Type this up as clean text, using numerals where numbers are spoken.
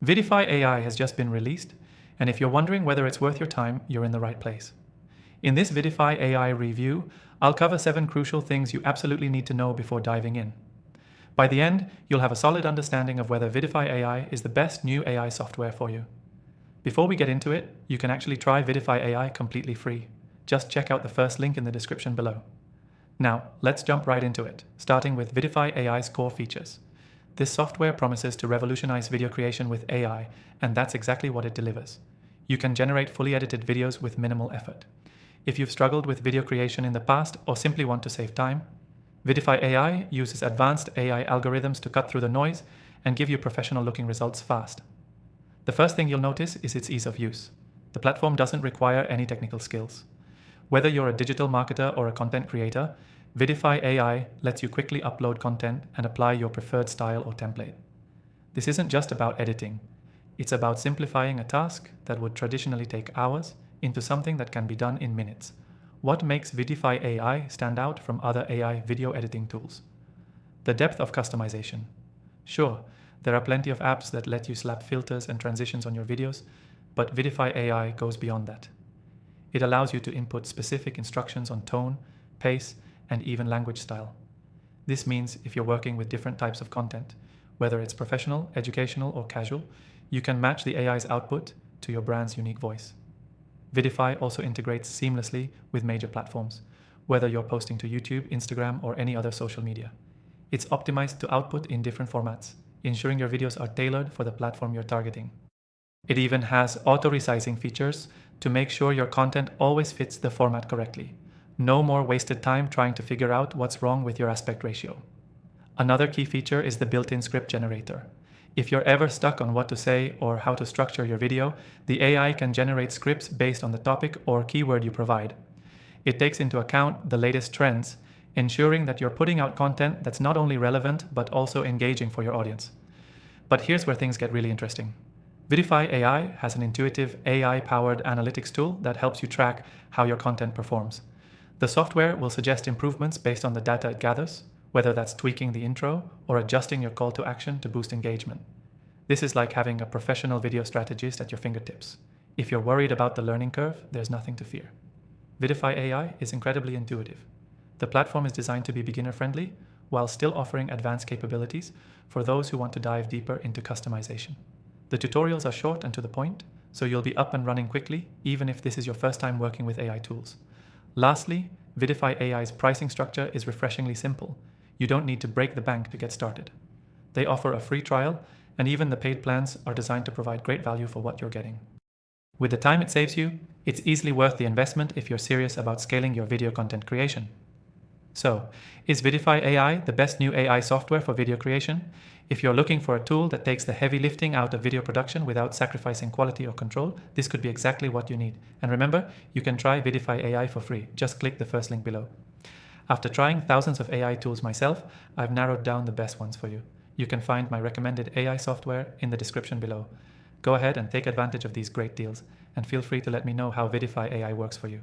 Vidify AI has just been released, and if you're wondering whether it's worth your time, you're in the right place. In this Vidify AI review, I'll cover 7 crucial things you absolutely need to know before diving in. By the end, you'll have a solid understanding of whether Vidify AI is the best new AI software for you. Before we get into it, you can actually try Vidify AI completely free. Just check out the first link in the description below. Now, let's jump right into it, starting with Vidify AI's core features. This software promises to revolutionize video creation with AI, and that's exactly what it delivers. You can generate fully edited videos with minimal effort. If you've struggled with video creation in the past or simply want to save time, Vidify AI uses advanced AI algorithms to cut through the noise and give you professional-looking results fast. The first thing you'll notice is its ease of use. The platform doesn't require any technical skills. Whether you're a digital marketer or a content creator, Vidify AI lets you quickly upload content and apply your preferred style or template. This isn't just about editing. It's about simplifying a task that would traditionally take hours into something that can be done in minutes. What makes Vidify AI stand out from other AI video editing tools? The depth of customization. Sure, there are plenty of apps that let you slap filters and transitions on your videos, but Vidify AI goes beyond that. It allows you to input specific instructions on tone, pace, and even language style. This means if you're working with different types of content, whether it's professional, educational, or casual, you can match the AI's output to your brand's unique voice. Vidify also integrates seamlessly with major platforms, whether you're posting to YouTube, Instagram, or any other social media. It's optimized to output in different formats, ensuring your videos are tailored for the platform you're targeting. It even has auto-resizing features to make sure your content always fits the format correctly. No more wasted time trying to figure out what's wrong with your aspect ratio. Another key feature is the built-in script generator. If you're ever stuck on what to say or how to structure your video, the AI can generate scripts based on the topic or keyword you provide. It takes into account the latest trends, ensuring that you're putting out content that's not only relevant but also engaging for your audience. But here's where things get really interesting. Vidify AI has an intuitive AI-powered analytics tool that helps you track how your content performs. The software will suggest improvements based on the data it gathers, whether that's tweaking the intro or adjusting your call to action to boost engagement. This is like having a professional video strategist at your fingertips. If you're worried about the learning curve, there's nothing to fear. Vidify AI is incredibly intuitive. The platform is designed to be beginner-friendly while still offering advanced capabilities for those who want to dive deeper into customization. The tutorials are short and to the point, so you'll be up and running quickly, even if this is your first time working with AI tools. Lastly, Vidify AI's pricing structure is refreshingly simple. You don't need to break the bank to get started. They offer a free trial, and even the paid plans are designed to provide great value for what you're getting. With the time it saves you, it's easily worth the investment if you're serious about scaling your video content creation. So, is Vidify AI the best new AI software for video creation? If you're looking for a tool that takes the heavy lifting out of video production without sacrificing quality or control, this could be exactly what you need. And remember, you can try Vidify AI for free. Just click the first link below. After trying thousands of AI tools myself, I've narrowed down the best ones for you. You can find my recommended AI software in the description below. Go ahead and take advantage of these great deals, and feel free to let me know how Vidify AI works for you.